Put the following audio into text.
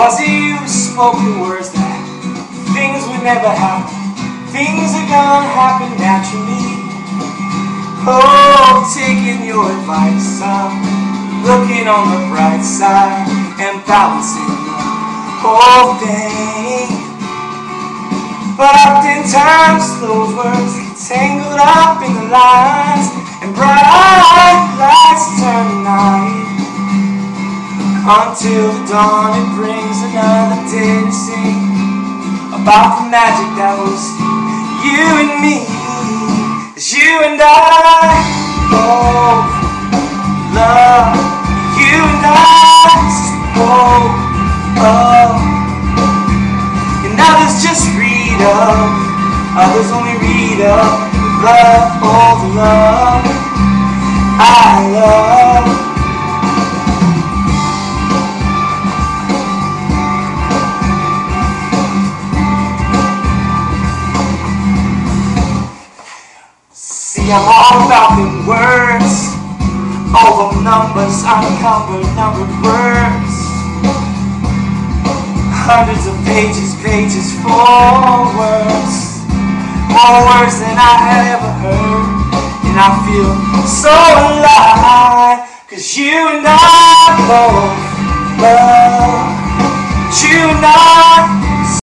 Was it you who spoke the words that things would never happen? Things are gonna happen naturally. Oh, taking your advice, son, looking on the bright side and balancing the whole thing. But oftentimes those words get tangled up in the lines, and bright lights turn to night. Until the dawn, it brings another day to sing about the magic that was you and me. It's you and I, both love. You and I, both, oh. And others just read up, others only read up. Love, all the love I love. See, I'm all about the words, over numbers, unencumbered numbered words. Hundreds of pages, pages for words. More words than I had ever heard. And I feel so alive, 'cause you and I both love. You and I